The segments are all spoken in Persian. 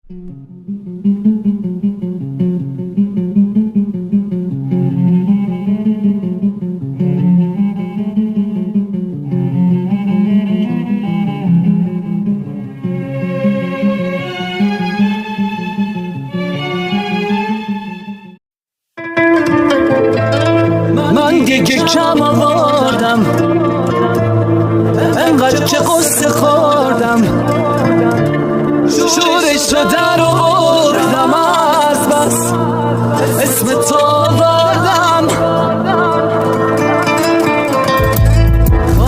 من دیگه کم آوردم، انقدر که قصه خوردم، شورش رو در آوردم، از بس اسم تو آوردم.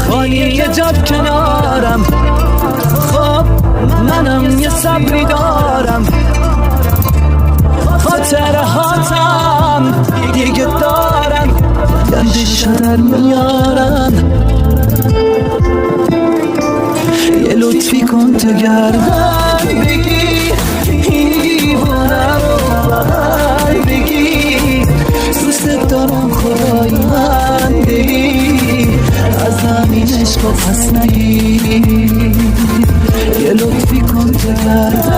خالی یه جب کنارم، خب منم یه صبری دارم، خاطره هاتم دیگه دارم، گندش در میارم. یه لطفی کن تو گردن بگی این دیوانه رو بغل بگی، دوست دارم خدای من بگی، از همین عشق پس نگی. یه لطفی کن تو گردن